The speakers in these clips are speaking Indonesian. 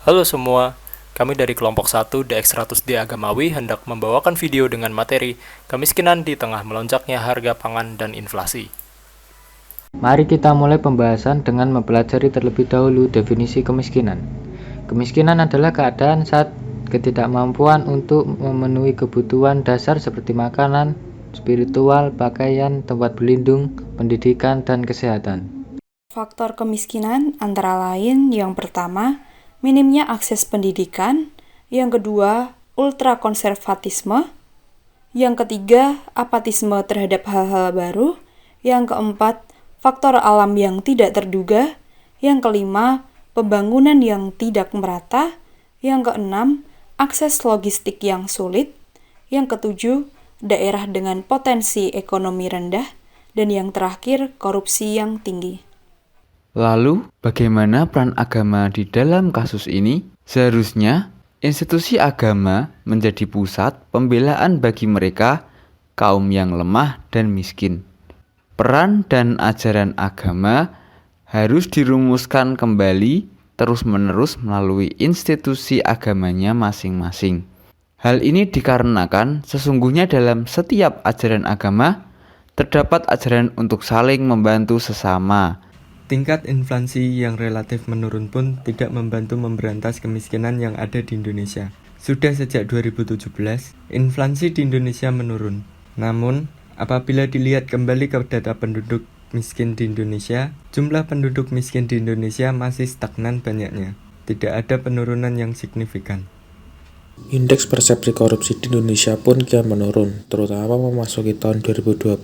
Halo semua, kami dari kelompok 1 DX100D Agamawi hendak membawakan video dengan materi kemiskinan di tengah melonjaknya harga pangan dan inflasi. Mari kita mulai pembahasan dengan mempelajari terlebih dahulu definisi kemiskinan. Kemiskinan adalah keadaan saat ketidakmampuan untuk memenuhi kebutuhan dasar seperti makanan, spiritual, pakaian, tempat berlindung, pendidikan, dan kesehatan. Faktor kemiskinan antara lain yang pertama, minimnya akses pendidikan, yang kedua, ultrakonservatisme, yang ketiga, apatisme terhadap hal-hal baru, yang keempat, faktor alam yang tidak terduga, yang kelima, pembangunan yang tidak merata, yang keenam, akses logistik yang sulit, yang ketujuh, daerah dengan potensi ekonomi rendah, dan yang terakhir, korupsi yang tinggi. Lalu, bagaimana peran agama di dalam kasus ini? Seharusnya, institusi agama menjadi pusat pembelaan bagi mereka, kaum yang lemah dan miskin. Peran dan ajaran agama harus dirumuskan kembali terus-menerus melalui institusi agamanya masing-masing. Hal ini dikarenakan sesungguhnya dalam setiap ajaran agama terdapat ajaran untuk saling membantu sesama. Tingkat inflasi yang relatif menurun pun tidak membantu memberantas kemiskinan yang ada di Indonesia. Sudah sejak 2017, inflasi di Indonesia menurun. Namun, apabila dilihat kembali ke data penduduk miskin di Indonesia, jumlah penduduk miskin di Indonesia masih stagnan banyaknya. Tidak ada penurunan yang signifikan. Indeks persepsi korupsi di Indonesia pun kian menurun, terutama memasuki tahun 2020,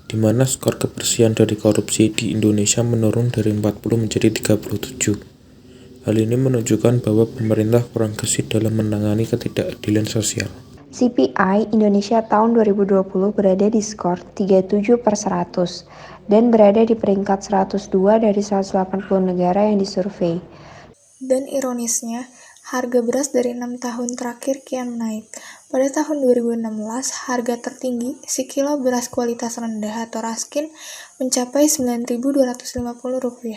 di mana skor kebersihan dari korupsi di Indonesia menurun dari 40 menjadi 37. Hal ini menunjukkan bahwa pemerintah kurang gesit dalam menangani ketidakadilan sosial. CPI Indonesia tahun 2020 berada di skor 37/100 dan berada di peringkat 102 dari 180 negara yang disurvei. Dan ironisnya, harga beras dari 6 tahun terakhir kian menaik. Pada tahun 2016, harga tertinggi sekilo beras kualitas rendah atau raskin mencapai Rp9.250.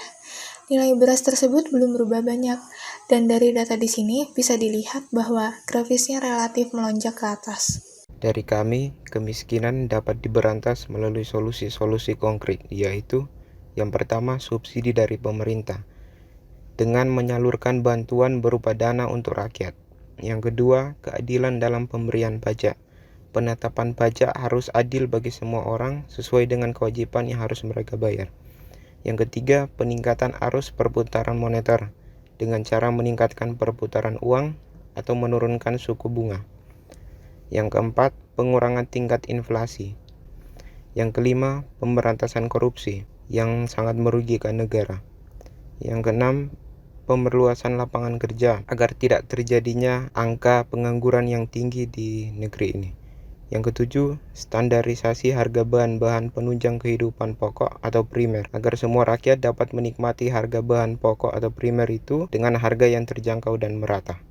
Nilai beras tersebut belum berubah banyak, dan dari data di sini bisa dilihat bahwa grafisnya relatif melonjak ke atas. Dari kami, kemiskinan dapat diberantas melalui solusi-solusi konkret, yaitu yang pertama, subsidi dari pemerintah dengan menyalurkan bantuan berupa dana untuk rakyat. Yang kedua, keadilan dalam pemberian pajak. Penetapan pajak harus adil bagi semua orang sesuai dengan kewajiban yang harus mereka bayar. Yang ketiga, peningkatan arus perputaran moneter dengan cara meningkatkan perputaran uang atau menurunkan suku bunga. Yang keempat, pengurangan tingkat inflasi. Yang kelima, pemberantasan korupsi yang sangat merugikan negara. Yang keenam, pemerluasan lapangan kerja agar tidak terjadinya angka pengangguran yang tinggi di negeri ini. Yang ketujuh, standarisasi harga bahan-bahan penunjang kehidupan pokok atau primer agar semua rakyat dapat menikmati harga bahan pokok atau primer itu dengan harga yang terjangkau dan merata.